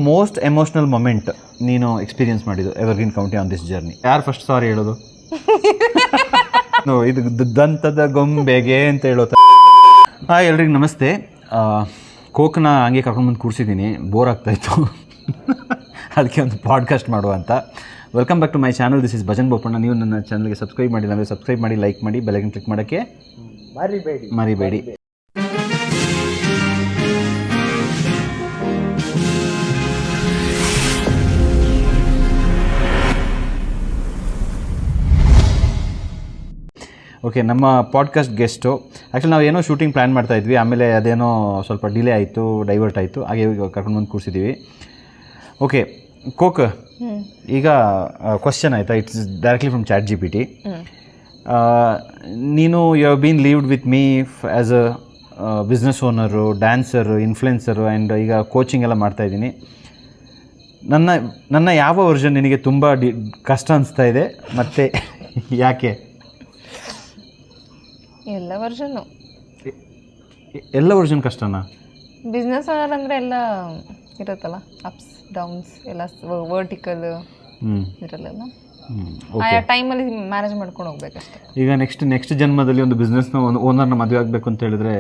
Most emotional moment ನೀನು experience ಮಾಡಿದ್ದು Evergreen County on this journey? ಯಾರು ಫಸ್ಟ್ ಸಾರಿ ಹೇಳೋದು? ಇದು ದಂತದ ಗೊಂಬೆಗೆ ಅಂತ ಹೇಳೋದು. ಹಾಯ್ ಎಲ್ರಿಗೂ ನಮಸ್ತೆ. ಕೋಕ್ನ ಹಂಗೆ ಕರ್ಕೊಂಡ್ಬಂದು ಕೂರಿಸಿದ್ದೀನಿ, ಬೋರ್ ಆಗ್ತಾಯಿತ್ತು, ಅದಕ್ಕೆ ಒಂದು ಪಾಡ್ಕಾಸ್ಟ್ ಮಾಡುವ ಅಂತ. Welcome back to my channel, this is Bhajan Bopanna. ನೀವು ನನ್ನ ಚಾನಲ್ಗೆ ಸಬ್ಸ್ಕ್ರೈಬ್ ಮಾಡಿಲ್ಲ ಅಂದರೆ ಸಬ್ಸ್ಕ್ರೈಬ್ ಮಾಡಿ, ಲೈಕ್ ಮಾಡಿ, ಬೆಲ್ಲೈಕನ್ ಕ್ಲಿಕ್ ಮಾಡೋಕ್ಕೆ ಮರಿಬೇಡಿ. ಓಕೆ, ನಮ್ಮ ಪಾಡ್ಕಾಸ್ಟ್ ಗೆಸ್ಟು ಆ್ಯಕ್ಚುಲಿ ನಾವು ಏನೋ ಶೂಟಿಂಗ್ ಪ್ಲ್ಯಾನ್ ಮಾಡ್ತಾಯಿದ್ವಿ, ಆಮೇಲೆ ಅದೇನೋ ಸ್ವಲ್ಪ ಡಿಲೇ ಆಯಿತು, ಡೈವರ್ಟ್ ಆಯಿತು, ಹಾಗೆ ಕರ್ಕೊಂಡು ಬಂದು ಕೂರಿಸಿದ್ದೀವಿ. ಓಕೆ ಕೋಕ್, ಈಗ ಕ್ವಶನ್ ಆಯಿತಾ, ಇಟ್ಸ್ ಡೈರೆಕ್ಟ್ಲಿ ಫ್ರಮ್ ChatGPT. ನೀನು you have been lived with me as a business owner, dancer, influencer and ಈಗ ಕೋಚಿಂಗ್ ಎಲ್ಲ ಮಾಡ್ತಾಯಿದ್ದೀನಿ. ನನ್ನ ಯಾವ ವರ್ಷನ್ ನಿನಗೆ ತುಂಬ ಕಷ್ಟ ಅನಿಸ್ತಾ ಇದೆ ಮತ್ತು ಯಾಕೆ? ಎಲ್ಲ ವರ್ಷನು. ಎಲ್ಲ ವರ್ಷನ್ ಕಷ್ಟನಾ? ಬಿಸ್ನೆಸ್ ಓನರ್ ಅಂದರೆ ಎಲ್ಲ ಇರುತ್ತಲ್ಲ, ಅಪ್ಸ್ ಡೌನ್ಸ್ ಎಲ್ಲ, ವರ್ಟಿಕಲ್ ಇರಲ್ಲ, ಆಯಾ ಟೈಮಲ್ಲಿ ಮ್ಯಾನೇಜ್ ಮಾಡ್ಕೊಂಡು ಹೋಗ್ಬೇಕಷ್ಟೆ. ಈಗ ನೆಕ್ಸ್ಟ್ ಜನ್ಮದಲ್ಲಿ ಒಂದು ಬಿಸ್ನೆಸ್ನ ಓನರ್ನ ಮದುವೆ ಆಗಬೇಕು ಅಂತ ಹೇಳಿದ್ರೆ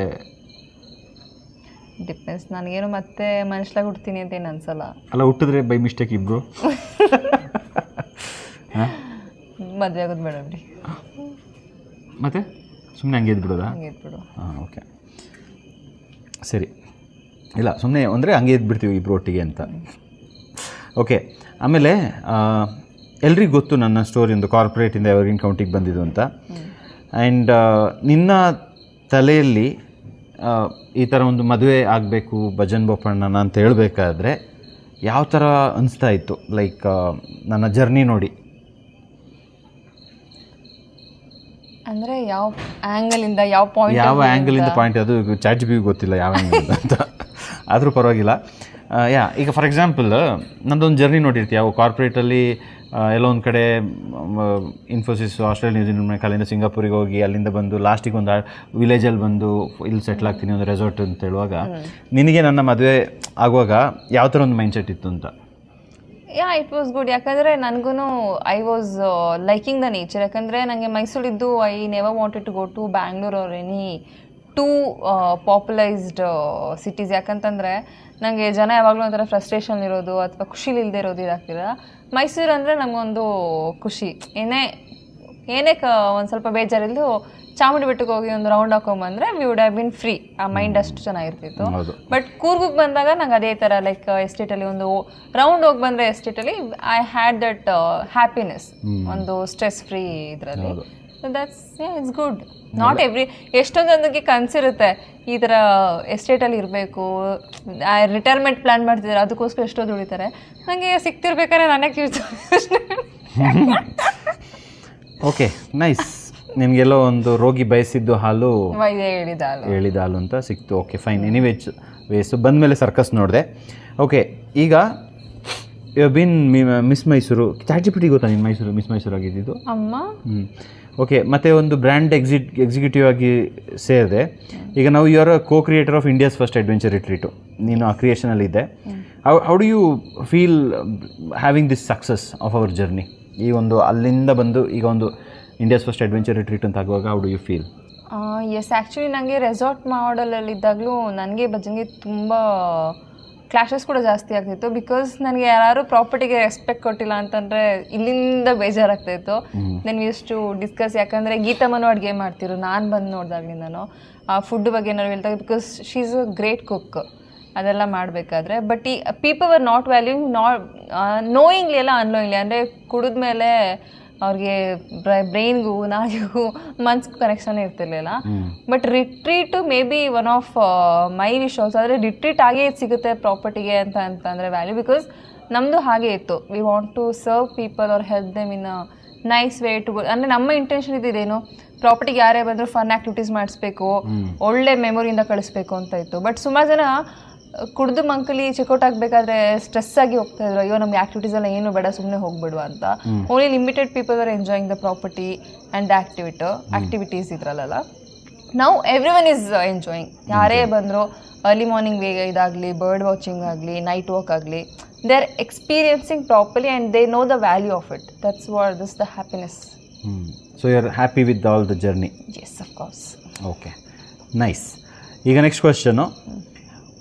ಡಿಪೆಂಡ್ಸ್. ನನಗೇನು ಮತ್ತೆ ಮನುಷ್ಯಲಾಗ ಹುಡ್ತೀನಿ ಅಂತ ಏನು ಅನ್ಸಲ್ಲ. ಅಲ್ಲ, ಹುಟ್ಟಿದ್ರೆ ಬೈ ಮಿಸ್ಟೇಕ್ ಇಬ್ರು ಮದುವೆ ಆಗೋದು ಬೇಡ ಬಿಡಿ. ಮತ್ತೆ ಸುಮ್ಮನೆ ಹಂಗೆ ಇದ್ಬಿಡೋದಾ? ಹಂಗೆ ಇದ್ಬಿಡು. ಹಾಂ, ಓಕೆ, ಸರಿ. ಇಲ್ಲ, ಸುಮ್ಮನೆ ಅಂದರೆ ಹಂಗೆ ಇದ್ಬಿಡ್ತೀವಿ ಇಬ್ಬರು ಒಟ್ಟಿಗೆ ಅಂತ. ಓಕೆ, ಆಮೇಲೆ ಎಲ್ರಿಗೂ ಗೊತ್ತು ನನ್ನ ಸ್ಟೋರಿ, ಒಂದು ಕಾರ್ಪೊರೇಟಿಂದ ಎವರ್ಗ್ರೀನ್ ಕೌಂಟಿಗೆ ಬಂದಿದ್ದು ಅಂತ. ಆ್ಯಂಡ್ ನಿನ್ನ ತಲೆಯಲ್ಲಿ ಈ ಥರ ಒಂದು ಮದುವೆ ಆಗಬೇಕು ಭಜನ್ ಬೋಪಣ್ಣನ ಅಂತ ಹೇಳಬೇಕಾದ್ರೆ ಯಾವ ಥರ ಅನಿಸ್ತಾ ಇತ್ತು? ಲೈಕ್ ನನ್ನ ಜರ್ನಿ ನೋಡಿ. ಅಂದರೆ ಯಾವ ಆ್ಯಂಗಲಿಂದ, ಯಾವ ಆ್ಯಂಗಲಿಂದ ಪಾಯಿಂಟ್, ಅದು ChatGPT ಗೊತ್ತಿಲ್ಲ ಯಾವ ಆ್ಯಂಗಲ್ ಅಂತ, ಆದರೂ ಪರವಾಗಿಲ್ಲ. ಈಗ ಫಾರ್ ಎಕ್ಸಾಂಪಲ್ ನಂದೊಂದು ಜರ್ನಿ ನೋಡಿರ್ತೀವಿ. ಯಾವ ಕಾರ್ಪೊರೇಟಲ್ಲಿ ಎಲ್ಲೋ ಒಂದು ಕಡೆ ಇನ್ಫೋಸಿಸ್, ಆಸ್ಟ್ರೇಲಿಯಾ, ನ್ಯೂಜಿಲೆಂಡ್, ಅಲ್ಲಿಂದ ಸಿಂಗಾಪುರಿಗೆ ಹೋಗಿ ಅಲ್ಲಿಂದ ಬಂದು ಲಾಸ್ಟಿಗೆ ಒಂದು ವಿಲೇಜಲ್ಲಿ ಬಂದು ಇಲ್ಲಿ ಸೆಟ್ಲ್ ಆಗ್ತೀನಿ, ಒಂದು ರೆಸಾರ್ಟ್ ಅಂತ ಹೇಳುವಾಗ ನಿನಗೆ ನನ್ನ ಮದುವೆ ಆಗುವಾಗ ಯಾವ ಥರ ಒಂದು ಮೈಂಡ್ಸೆಟ್ ಇತ್ತು ಅಂತ? It was good. ಯಾಕಂದರೆ ನನಗೂ I was liking the nature. ಯಾಕಂದರೆ ನನಗೆ ಮೈಸೂರಿದ್ದು I never wanted to go to Bangalore or any too populised cities. ಯಾಕಂತಂದರೆ ನನಗೆ ಜನ ಯಾವಾಗಲೂ ಒಂಥರ ಫ್ರಸ್ಟ್ರೇಷನ್ ಇರೋದು ಅಥವಾ ಖುಷಿಲಿಲ್ಲದೆ ಇರೋದು ಇದಾಗ್ತಿರ. ಮೈಸೂರು ಅಂದರೆ ನಮಗೊಂದು ಖುಷಿ. ಏನೇ ಒಂದು ಸ್ವಲ್ಪ ಬೇಜಾರಿದ್ದು ಚಾಮುಂಡಿ ಬೆಟ್ಟಕ್ಕೆ ಹೋಗಿ ಒಂದು ರೌಂಡ್ ಹಾಕೊಂಬಂದರೆ we would have been free. ಆ ಮೈಂಡ್ ಅಷ್ಟು ಚೆನ್ನಾಗಿರ್ತಿತ್ತು. ಬಟ್ ಕೂರ್ಗಿಗೆ ಬಂದಾಗ ನಂಗೆ ಅದೇ ಥರ ಲೈಕ್ ಎಸ್ಟೇಟಲ್ಲಿ ಒಂದು ರೌಂಡ್ ಹೋಗಿ ಬಂದರೆ ಎಸ್ಟೇಟಲ್ಲಿ ಐ ಹ್ಯಾಡ್ ದಟ್ ಹ್ಯಾಪಿನೆಸ್, ಒಂದು ಸ್ಟ್ರೆಸ್ ಫ್ರೀ ಇದರಲ್ಲಿ. That's it's good. Not every, ಎಷ್ಟೊಂದೊಂದಕ್ಕೆ ಕನಸಿರುತ್ತೆ ಈ ಥರ ಎಸ್ಟೇಟಲ್ಲಿ ಇರಬೇಕು, ರಿಟೈರ್ಮೆಂಟ್ ಪ್ಲ್ಯಾನ್ ಮಾಡ್ತಿದ್ದಾರೆ, ಅದಕ್ಕೋಸ್ಕರ ಎಷ್ಟೋ ದುಡಿತಾರೆ. ನನಗೆ ಸಿಕ್ತಿರ್ಬೇಕಾದ್ರೆ ನಾನೇ ಓಕೆ, ನೈಸ್. ನಿಮಗೆಲ್ಲೋ ಒಂದು ರೋಗಿ ಬಯಸಿದ್ದು ಹಾಲು ಹೇಳಿದ ಹಾಲು ಅಂತ ಸಿಕ್ತು. Okay, fine. ಎನಿವೇಸ್ ವೇಸು ಬಂದಮೇಲೆ ಸರ್ಕಸ್ ನೋಡಿದೆ. ಓಕೆ, ಈಗ ಬಿನ್ ಮಿಸ್ ಮೈಸೂರು. ChatGPT ಗೊತ್ತಾ ನೀನು ಮಿಸ್ ಮೈಸೂರು ಆಗಿದ್ದು? ಅಮ್ಮ. ಓಕೆ, ಮತ್ತು ಒಂದು ಬ್ರ್ಯಾಂಡ್ ಎಕ್ಸಿಕ್ಯೂಟಿವ್ ಆಗಿ ಸೇರಿದೆ. ಈಗ ನಾವು you are co creator of India's first adventure retreat. ನೀನು ಆ ಕ್ರಿಯೇಷನಲ್ಲಿದ್ದೆ. How do you feel having this success of our journey? ಈ ಒಂದು ಅಲ್ಲಿಂದ ಬಂದು ಈಗ ಒಂದು ಇಂಡಿಯಾಸ್ ಫಸ್ಟ್ ಅಡ್ವೆಂಚರ್ ರಿಟ್ರೀಟ್ ಅಂತ ಆಗುವಾಗ how do you feel? Yes, actually ನನಗೆ ರೆಸಾರ್ಟ್ ಮಾಡಲಲ್ಲಿದ್ದಾಗಲೂ ನನಗೆ ಭಜನ್ಗೆ ತುಂಬ ಕ್ಲಾಶಸ್ ಕೂಡ ಜಾಸ್ತಿ ಆಗ್ತಿತ್ತು. ಬಿಕಾಸ್ ನನಗೆ ಯಾರು ಪ್ರಾಪರ್ಟಿಗೆ ರೆಸ್ಪೆಕ್ಟ್ ಕೊಟ್ಟಿಲ್ಲ ಅಂತಂದರೆ ಇಲ್ಲಿಂದ ಬೇಜಾರಾಗ್ತಾಯಿತ್ತು. Then use to discuss. ಯಾಕಂದರೆ ಗೀತಮ್ಮನೂ ಅಡುಗೆ ಮಾಡ್ತಿರು, ನಾನು ಬಂದು ನೋಡಿದಾಗ್ಲಿಂದನೂ ಆ ಫುಡ್ ಬಗ್ಗೆ ಏನಾದ್ರು ಹೇಳ್ದಾಗ, because she is a great cook ಅದೆಲ್ಲ ಮಾಡಬೇಕಾದ್ರೆ. ಬಟ್ ಈ people are not valuing, knowingly ಎಲ್ಲ ಅನ್ಲೋಯಿಂಗ್ಲಿ. ಅಂದರೆ ಕುಡಿದ್ಮೇಲೆ ಅವ್ರಿಗೆ ಬ್ರೈನ್ಗೂ ನಾಲಿಗೂ ಮನ್ಸಿಗೂ ಕನೆಕ್ಷನ್ ಇರ್ತಿರ್ಲಿಲ್ಲ. But retreat may be one of my wish also. ಆದರೆ ರಿಟ್ರೀಟ್ ಆಗೇ ಸಿಗುತ್ತೆ ಪ್ರಾಪರ್ಟಿಗೆ ಅಂತಂದರೆ ವ್ಯಾಲ್ಯೂ. ಬಿಕಾಸ್ ನಮ್ಮದು ಹಾಗೆ ಇತ್ತು, we want to serve people or help them in a nice way to. ಅಂದರೆ ನಮ್ಮ ಇಂಟೆನ್ಷನ್ ಇದೇನು, ಪ್ರಾಪರ್ಟಿಗೆ ಯಾರೇ ಬಂದರೂ ಫನ್ ಆ್ಯಕ್ಟಿವಿಟೀಸ್ ಮಾಡಿಸ್ಬೇಕು, ಒಳ್ಳೆ ಮೆಮೊರಿಯಿಂದ ಕಳಿಸ್ಬೇಕು ಅಂತ ಇತ್ತು. ಬಟ್ ಸುಮಾರು ಜನ ಕುಡ್ದು ಮಂಕಲಿ ಚೆಕ್ಔಟ್ ಆಗಬೇಕಾದ್ರೆ ಸ್ಟ್ರೆಸ್ ಆಗಿ ಹೋಗ್ತಾ ಇದ್ರು, ಅಯ್ಯೋ ನಮ್ಗೆ ಆ್ಯಕ್ಟಿವಿಟೀಸ್ ಎಲ್ಲ ಏನು ಬೇಡ, ಸುಮ್ಮನೆ ಹೋಗ್ಬಿಡುವ ಅಂತ. Only limited people are enjoying the property and activities ಇದ್ರಲ್ಲ. ನಾವು ಎವ್ರಿ ಒನ್ ಈಸ್ ಎಂಜಾಯಿಂಗ್. ಯಾರೇ ಬಂದರೂ ಅರ್ಲಿ ಮಾರ್ನಿಂಗ್ ಇದಾಗಲಿ, ಬರ್ಡ್ ವಾಚಿಂಗ್ ಆಗಲಿ, ನೈಟ್ ವಾಕ್ ಆಗಲಿ, they are experiencing properly and they know the value of it. That's what this the happiness. So you are happy with all the journey? Yes, of course. Okay, nice. ಈಗ next question,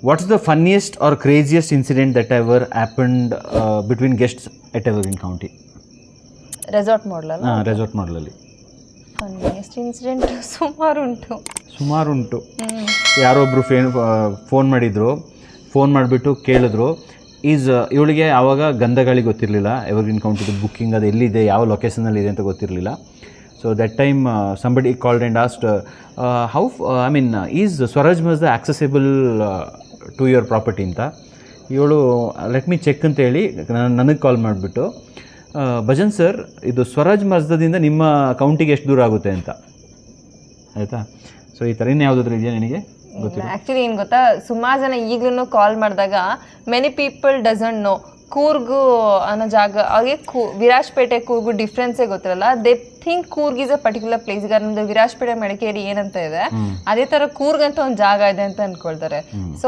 what's the funniest or craziest incident that ever happened between guests at evergreen county? Resort ಮಾಡಲಲ್ಲ? ಹಾಂ, resort ಮಾಡಲಲ್ಲಿ funniest incident ಸುಮಾರು ಉಂಟು. ಯಾರೊಬ್ಬರು phone ಮಾಡಿದರು, phone ಮಾಡಿಬಿಟ್ಟು ಕೇಳಿದ್ರು, ಇವಳಿಗೆ ಆವಾಗ ಗಂಧಗಾಳಿ ಗೊತ್ತಿರಲಿಲ್ಲ, ಎವರ್ಗ್ರೀನ್ ಕೌಂಟಿದು ಬುಕ್ಕಿಂಗ್ ಅದು ಎಲ್ಲಿದೆ, ಯಾವ ಲೊಕೇಶನಲ್ಲಿ ಇದೆ ಅಂತ ಗೊತ್ತಿರಲಿಲ್ಲ. So that time somebody called and asked how I mean is Swaraj Mazda accessible to your property ಅಂತ. ಇವಳು ಲೆಟ್ ಮೀ ಚೆಕ್ ಅಂತೇಳಿ ನನಗೆ ಕಾಲ್ ಮಾಡಿಬಿಟ್ಟು, ಭಜನ್ ಸರ್, ಇದು ಸ್ವರಾಜ್ ಮಸ್ದದಿಂದ ನಿಮ್ಮ ಕೌಂಟಿಗೆ ಎಷ್ಟು ದೂರ ಆಗುತ್ತೆ ಅಂತ. ಆಯಿತಾ? ಸೊ ಈ ಥರ ಇನ್ಯಾವುದಾದ್ರೂ ಇದೆಯಾ ನಿನಗೆ ಗೊತ್ತಿಲ್ಲ? ಆ್ಯಕ್ಚುಲಿ ಏನು ಗೊತ್ತಾ, ಸುಮಾರು ಜನ ಈಗಲೂ ಕಾಲ್ ಮಾಡಿದಾಗ many people doesn't know Coorg ಅನ್ನೋ ಜಾಗ, ಅವ್ರಿಗೆ ವಿರಾಜ್ಪೇಟೆ ಕೂರ್ಗು ಡಿಫ್ರೆನ್ಸೇ ಗೊತ್ತಿರಲ್ಲ. They think Coorg is a particular place. ಈಗ ನಮ್ಮದು ವಿರಾಜ್ಪೇಟೆ ಮಡಿಕೇರಿ ಏನಂತ ಇದೆ, ಅದೇ ಥರ ಕೂರ್ಗ್ ಅಂತ ಒಂದು ಜಾಗ ಇದೆ ಅಂತ ಅಂದ್ಕೊಳ್ತಾರೆ. ಸೊ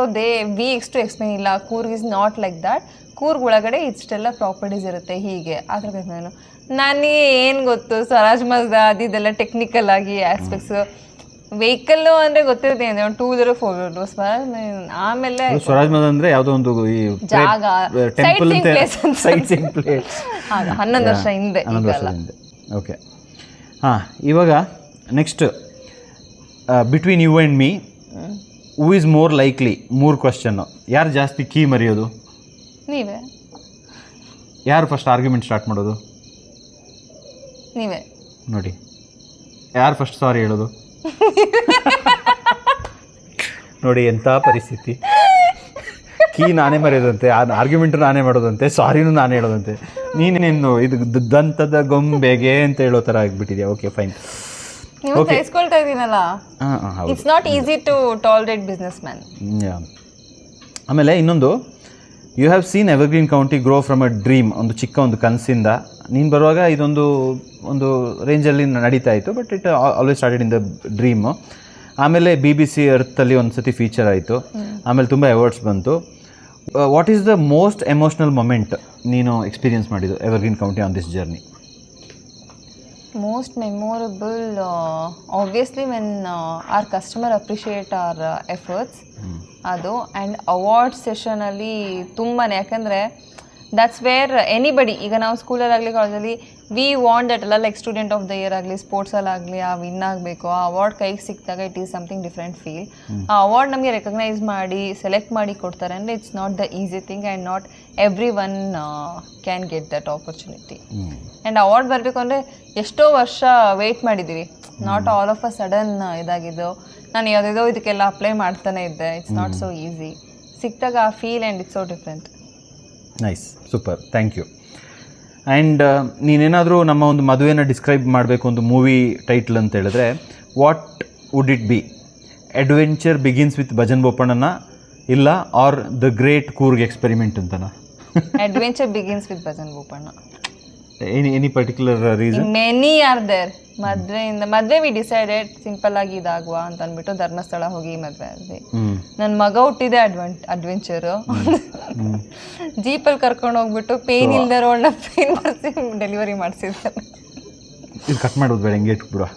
ವಿ ಎಕ್ಸ್ಪ್ಲೇನ್ ಇಲ್ಲ, Coorg is not like that. Coorg ಒಳಗಡೆ ಇಷ್ಟೆಲ್ಲ ಪ್ರಾಪರ್ಟೀಸ್ ಇರುತ್ತೆ ಹೀಗೆ. ಅದ್ರ ನನಗೆ ಏನು ಗೊತ್ತು, ಸ್ವರಾಜ್ ಮಸ್ದ ಅದೆಲ್ಲ ಟೆಕ್ನಿಕಲ್ ಆಗಿ ಆಸ್ಪೆಕ್ಟ್ಸ್. ವೆಹಿಕಲ್ಲು ಅಂದರೆ ಗೊತ್ತಿರುತ್ತೆ, ಒಂದು 2 ವೀಲರ್ 4 ವೀಲರ್ ಸ್ವರಾಜ್. ಆಮೇಲೆ ಸ್ವರಾಜ್ ಮಸ್ದ ಅಂದರೆ ಯಾವುದೋ ಒಂದು ಜಾಗ, ಸೈಟ್ಸಿಂಗ್ ಪ್ಲೇಸ್ 11 ವರ್ಷ ಹಿಂದೆ. ಓಕೆ, ಹಾಂ. ಇವಾಗ next, between you and me, who is more likely? 3 question. ಯಾರು ಜಾಸ್ತಿ ಕೀ ಮರೆಯೋದು? ನೀವೇ. ಯಾರು ಫಸ್ಟ್ ಆರ್ಗ್ಯುಮೆಂಟ್ ಸ್ಟಾರ್ಟ್ ಮಾಡೋದು? ನೀವೇ. ನೋಡಿ, ಯಾರು ಫಸ್ಟ್ ಸಾರಿ ಹೇಳೋದು? ನೋಡಿ ಎಂಥ ಪರಿಸ್ಥಿತಿ. ಕೀ ನಾನೇ ಮರೆಯೋದಂತೆ, ಆರ್ಗ್ಯುಮೆಂಟು ನಾನೇ ಮಾಡೋದಂತೆ, ಸಾರಿನೂ ನಾನೇ ಹೇಳೋದಂತೆ. ನೀನೇನು ಇದು ದಂತದ ಗೊಂಬೆಗೆ ಅಂತ ಹೇಳೋ ಥರ ಆಗಿಬಿಟ್ಟಿದ್ಯಾ? Okay, fine. ನೀವು ತೈಸ್ಕೊಳ್ತಾ ಇದ್ದೀನಲ್ಲ, it's not easy to tolerate business man. ಆಮೇಲೆ ಇನ್ನೊಂದು, you have seen Evergreen County grow from a dream. ಒಂದು ಚಿಕ್ಕ ಒಂದು ಕನಸಿಂದ ನೀನು ಬರುವಾಗ ಒಂದು ರೇಂಜಲ್ಲಿ ನಡೀತಾ ಇತ್ತು, but it always started in the dream. ಆಮೇಲೆ BBC ಅರ್ಥಲ್ಲಿ ಒಂದು ಸತಿ ಫೀಚರ್ ಆಯಿತು, ಆಮೇಲೆ ತುಂಬ ಅವಾರ್ಡ್ಸ್ ಬಂತು. What is the most emotional moment ನೀನು ಎಕ್ಸ್ಪೀರಿಯನ್ಸ್ ಮಾಡಿದ್ದು Evergreen County on this journey? Most memorable, obviously when our customer appreciate our efforts, ಅದು. ಆ್ಯಂಡ್ ಅವಾರ್ಡ್ ಸೆಷನಲ್ಲಿ ತುಂಬಾ, ಯಾಕಂದರೆ ದಟ್ಸ್ ವೇರ್ ಎನಿಬಡಿ, ಈಗ ನಾವು ಸ್ಕೂಲಲ್ಲಾಗಲಿ ಕಾಲೇಜಲ್ಲಿ ವಿ ವಾಂಟ್ ದಟ್ ಎಲ್ಲ, like student of the year ಆಗಲಿ, ಸ್ಪೋರ್ಟ್ಸಲ್ಲಾಗಲಿ ಆ ವಿನ್ ಆಗಬೇಕು, ಆ ಅವಾರ್ಡ್ ಕೈಗೆ ಸಿಕ್ಕಿದಾಗ it is something different feel. ಆ ಅವಾರ್ಡ್ ನಮಗೆ ರೆಕಗ್ನೈಸ್ ಮಾಡಿ ಸೆಲೆಕ್ಟ್ ಮಾಡಿ ಕೊಡ್ತಾರೆ ಅಂದರೆ it's not the easy thing, and not every one can get that opportunity. And award ಬರಬೇಕು ಅಂದರೆ ಎಷ್ಟೋ ವರ್ಷ ವೆಯ್ಟ್ ಮಾಡಿದ್ದೀವಿ, not all of a sudden ಇದಾಗಿದ್ದು. ನಾನು ಯಾವುದೇದೋ ಇದಕ್ಕೆಲ್ಲ ಅಪ್ಲೈ ಮಾಡ್ತಾನೆ ಇದ್ದೆ, ಇಟ್ಸ್ ನಾಟ್ ಸೋ ಈಸಿ. ಸಿಕ್ಕಿದಾಗ ಆ feel and it's so different. Nice, super, thank you. And ನೀನೇನಾದರೂ ನಮ್ಮ ಒಂದು ಮದುವೆನ ಡಿಸ್ಕ್ರೈಬ್ ಮಾಡಬೇಕು ಒಂದು ಮೂವಿ ಟೈಟ್ಲ್ ಅಂತ ಹೇಳಿದ್ರೆ, what would it be? Adventure begins with Bhajan ಬೋಪಣ್ಣನ, ಇಲ್ಲ or the great Coorg experiment ಅಂತನಾ? Adventure begins with Bhajan Boppanna. Any particular reason? Many are there. ಮದುವೆ ವಿ ಡಿಸೈಡೆಡ್ ಸಿಂಪಲ್ ಆಗಿ ಇದಾಗುವ ಅಂತ ಅಂದ್ಬಿಟ್ಟು ಧರ್ಮಸ್ಥಳ ಹೋಗಿ ಮದುವೆ ಆದ್ವಿ. ನನ್ನ ಮಗ ಹುಟ್ಟಿದೆ ಅಡ್ವೆಂಚರು. ಜೀಪಲ್ಲಿ ಕರ್ಕೊಂಡು ಹೋಗ್ಬಿಟ್ಟು ಪೇನ್ ಇಲ್ದೇ ರೋಡ್ನ ಪೇನ್ ಮಾಡಿಸಿ ಡೆಲಿವರಿ ಮಾಡಿಸಿದ್ದಾರೆ. ಇದು ಕಟ್ ಮಾಡೋದು ಬೇಡ, ಹಿಂಗೆ ಇಟ್ಬಿಡುವ.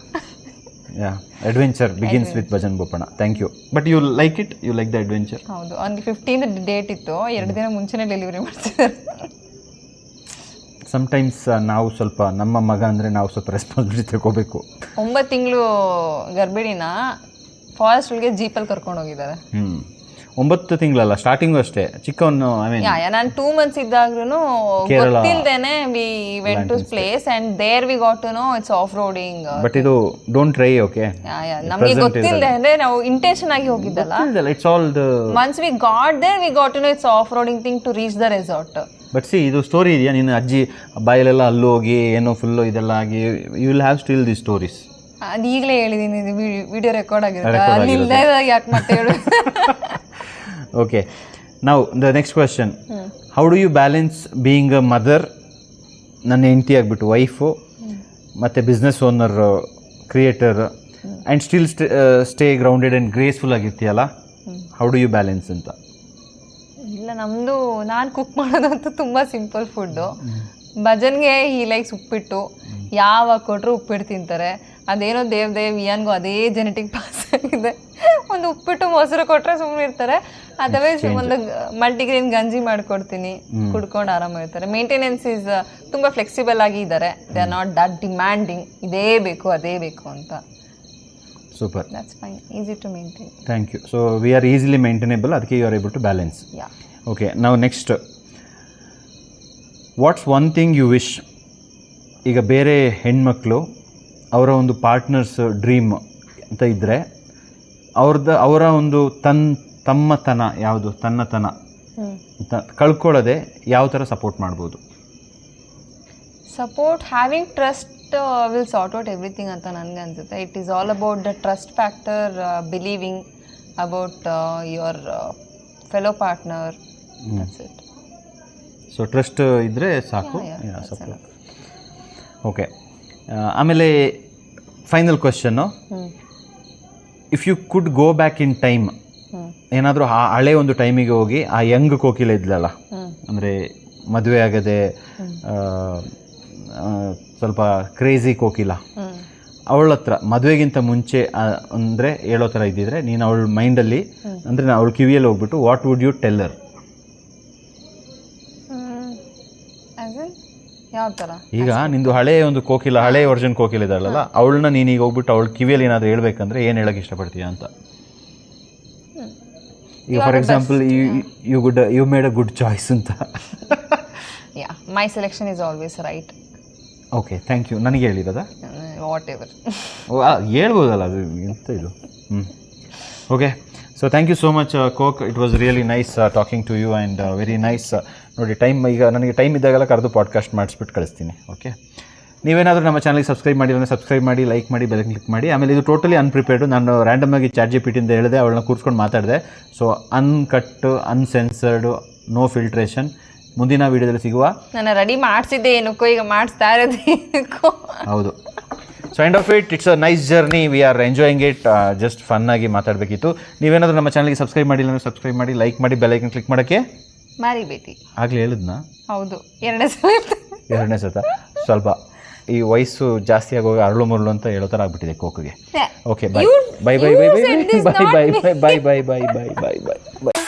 Yeah, adventure begins with Bhajan Boppanna. Thank you. But you like it? You like the adventure? ಹೌದು. ಅವ್ನಿಗೆ 15th ಡೇಟ್ ಇತ್ತು, 2 ದಿನ ಮುಂಚೆನೇ ಡೆಲಿವರಿ ಮಾಡಿಸಿದ್ದಾರೆ. ಸಮ್ಟೈಮ್ಸ್ ನಾವು ಸ್ವಲ್ಪ, ನಮ್ಮ ಮಗ ಅಂದರೆ ನಾವು ಸ್ವಲ್ಪ ರೆಸ್ಪಾನ್ಸಿಬಿಲಿಟಿ ತಗೋಬೇಕು. 9 ತಿಂಗಳು ಗರ್ಭಿಣಿನ ಫಾರೆಸ್ಟ್ ಒಳಗೆ ಜೀಪಲ್ಲಿ ಕರ್ಕೊಂಡು ಹೋಗಿದ್ದಾರೆ. 9 ತಿಂಗಳಲ್ಲ, ಸ್ಟಾರ್ಟಿಂಗು ಅಷ್ಟೇ ಚಿಕ್ಕವನು. ಐ ಮೀನ್ ನಾನು 2 months ಇದ್ದಾಗ್ಲೂ ಗೊತ್ತಿಲ್ದೇನೆ we went to place and there we got to know it's off roading. But ಇದು ಡೋಂಟ್ ಟ್ರೈ. ಓಕೆ, ನಮಗೆ ಗೊತ್ತಿಲ್ಲದೆ ಅಂದರೆ ನಾವು ಇಂಟೆನ್ಷನ್ ಆಗಿ ಹೋಗಿದ್ದಲ್ಲ. It's all the ones we got there we got to know it's off roading thing to reach the resort. But see, ಇದು story ಇದೆಯಾ? ನೀನು ಅಜ್ಜಿ ಬಾಯಲ್ಲೆಲ್ಲ ಅಲ್ಲೂ ಹೋಗಿ ಏನೋ ಫುಲ್ಲು ಇದೆಲ್ಲ ಆಗಿ, you will have still the stories. ಅದು ಈಗಲೇ ಹೇಳಿದ್ದೀನಿ, ವಿಡಿಯೋ ರೆಕಾರ್ಡ್ ಆಗಿರುತ್ತೆ, ಅಲ್ಲಿಂದ ಯಾಕೆ ಮತ್ತೆ ಹೇಳು. Okay, now the next question, how do you balance being a mother, ನನ್ನ ಹೆಂಡತಿ ಆಗಿಬಿಟ್ಟು ವೈಫು, ಮತ್ತು business owner, creator, and still stay grounded and graceful ಆಗಿರ್ತೀಯಲ್ಲ? ಹೌ ಡು ಯು ಬ್ಯಾಲೆನ್ಸ್ ಅಂತ? ಇಲ್ಲ, ನಮ್ಮದು ನಾನು ಕುಕ್ ಮಾಡೋದಂತೂ ತುಂಬ ಸಿಂಪಲ್ ಫುಡ್ಡು. ಭಜನ್ಗೆ ಈ ಲೈಕ್ಸ್ ಉಪ್ಪಿಟ್ಟು, ಯಾವಾಗ ಕೊಟ್ಟರು ಉಪ್ಪಿಟ್ಟು ತಿಂತಾರೆ. ಅದೇನೋ ವಿಯಾನ್ಗೂ ಅದೇ ಜೆನೆಟಿಕ್ ಪಾಸ್ ಆಗಿದೆ. ಒಂದು ಉಪ್ಪಿಟ್ಟು ಮೊಸರು ಕೊಟ್ಟರೆ ಸುಮ್ಮನೆ ಇರ್ತಾರೆ. ಅದವೇ ಒಂದು ಮಲ್ಟಿಗ್ರೇನ್ ಗಂಜಿ ಮಾಡಿಕೊಡ್ತೀನಿ, ಕುಡ್ಕೊಂಡು ಆರಾಮಾಗಿರ್ತಾರೆ. ಮೇಂಟೆನೆನ್ಸ್ ಈಸ್ ತುಂಬ ಫ್ಲೆಕ್ಸಿಬಲ್ ಆಗಿ ಇದ್ದಾರೆ. They are not that demanding, ಇದೇ ಬೇಕು ಅದೇ ಬೇಕು ಅಂತ. Super, that's fine, easy to maintain. Thank you. So we are easily maintainable, ಅದಕ್ಕೆ you are able to balance. Yeah. Okay, ನಾವು next, what's one thing you wish? ಈಗ ಬೇರೆ ಹೆಣ್ಮಕ್ಳು ಅವರ ಒಂದು ಪಾರ್ಟ್ನರ್ಸ್ ಡ್ರೀಮ್ ಅಂತ ಇದ್ದರೆ ಅವರ ಒಂದು ತಮ್ಮತನ ಯಾವುದು, ತನ್ನತನ ಕಳ್ಕೊಳ್ಳೋದೆ ಯಾವ ಥರ ಸಪೋರ್ಟ್ ಮಾಡ್ಬೋದು? Support, having trust will sort out everything ಅಂತ ನನಗೆ ಅನಿಸುತ್ತೆ. It is all about the trust factor, believing about your fellow partner. That's it. So trust ಇದ್ದರೆ ಸಾಕು. ಸಪೋರ್ಟ್. ಓಕೆ, ಆಮೇಲೆ final question, if you could go back in time, ಏನಾದರೂ ಆ ಹಳೆ ಒಂದು ಟೈಮಿಗೆ ಹೋಗಿ ಆ ಯಂಗ್ ಕೋಕಿಲ ಇದ್ಲಲ್ಲ, ಅಂದರೆ ಮದುವೆ ಆಗದೆ ಸ್ವಲ್ಪ ಕ್ರೇಜಿ ಕೋಕಿಲ, ಅವಳ ಹತ್ರ ಮದುವೆಗಿಂತ ಮುಂಚೆ ಅಂದರೆ ಹೇಳೋ ಥರ ಇದ್ದಿದ್ರೆ ನೀನು ಅವಳ ಮೈಂಡಲ್ಲಿ, ಅಂದರೆ ಅವಳ ಕಿವಿಯಲ್ಲಿ ಹೋಗ್ಬಿಟ್ಟು ವಾಟ್ ವುಡ್ ಯು ಟೆಲ್ಲರ್? ಯಾವ ಥರ? ಈಗ ನಿಂದು ಹಳೆ ಒಂದು ಕೋಕಿಲ, ಹಳೆ ವರ್ಷನ್ ಕೋಕಿಲ ಇದ್ದಾಳಲ್ಲ, ಅವಳನ್ನ ನೀನೀಗ ಹೋಗ್ಬಿಟ್ಟು ಅವಳ ಕಿವಿಯಲ್ಲಿ ಏನಾದರೂ ಹೇಳ್ಬೇಕಂದ್ರೆ ಏನು ಹೇಳಕ್ಕೆ ಇಷ್ಟಪಡ್ತೀಯ ಅಂತ? ಈಗ for example you made a good choice ಅಂತ. Yeah, my selection is always right. Okay, thank you. ನನಗೆ ಹೇಳಿರೋದಾ? Whatever. ಹೇಳ್ಬೋದಲ್ಲ, ಅದು ಎಂತ ಇದು. ಓಕೆ, so thank you so much Coke. It was really nice talking to you and very nice. ನೋಡಿ, ಈಗ ನನಗೆ ಟೈಮ್ ಇದ್ದಾಗೆಲ್ಲ ಕರೆದು ಪಾಡ್ಕಾಸ್ಟ್ ಮಾಡಿಸ್ಬಿಟ್ಟು ಕಳಿಸ್ತೀನಿ. ಓಕೆ, ನೀವೇನಾದರೂ ನಮ್ಮ ಚಾನಲ್ಗೆ ಸಬ್ಸ್ಕ್ರೈಬ್ ಮಾಡಿದ್ರೆ ಸಬ್ಸ್ಕ್ರೈಬ್ ಮಾಡಿ, ಲೈಕ್ ಮಾಡಿ, ಬೆಲ್ ಕ್ಲಿಕ್ ಮಾಡಿ. ಆಮೇಲೆ ಇದು ಟೋಟಲಿ ಅನ್ಪ್ರಿಪೇರ್ಡು. ನಾನು ರ್ಯಾಂಡಮ್ ಆಗಿ ChatGPT ಇಂದ ಹೇಳಿದೆ, ಅವಳನ್ನ ಕೂರಿಸ್ಕೊಂಡು ಮಾತಾಡಿದೆ. So uncut, uncensored, no filtration. ಮುಂದಿನ ವೀಡಿಯೋದಲ್ಲಿ ಸಿಗುವ. ನಾನು ರೆಡಿ ಮಾಡಿಸಿದ್ದೆ ಏನಕ್ಕೋ, ಈಗ ಮಾಡಿಸ್ತಾ ಇರೋದು ಏನಕ್ಕೋ. ಹೌದು. So end of it's a nice journey. We are enjoying it. Just ಫನ್ನಾಗಿ ಮಾತಾಡಬೇಕಿತ್ತು. ನೀವೇನಾದರೂ ನಮ್ಮ ಚಾನಲ್ಗೆ ಸಬ್ಸ್ಕ್ರೈಬ್ ಮಾಡಿಲ್ಲ ಅಂದರೆ ಸಬ್ಸ್ಕ್ರೈಬ್ ಮಾಡಿ, ಲೈಕ್ ಮಾಡಿ, ಬೆಲ್ ಐಕನ್ ಕ್ಲಿಕ್ ಮಾಡೋಕ್ಕೆ ಮರಿಬೇಡಿ. ಆಗಲೇ ಹೇಳಿದ್ನಾ? ಹೌದು, ಎರಡನೇ ಸತ ಸ್ವಲ್ಪ ಈ ವಯಸ್ಸು ಜಾಸ್ತಿ ಆಗೋಗಿ ಅರಳು ಮುರಳು ಅಂತ ಹೇಳೋ ಥರ ಆಗ್ಬಿಟ್ಟಿದೆ ಕೋಕಿಗೆ. ಓಕೆ, ಬಾಯ್ ಬಾಯ್ ಬಾಯ್ ಬಾಯ್ ಬಾಯ್ ಬಾಯ್ ಬಾಯ್ ಬಾಯ್ ಬಾಯ್ ಬಾಯ್ ಬಾಯ್ ಬಾಯ್ ಬಾಯ್.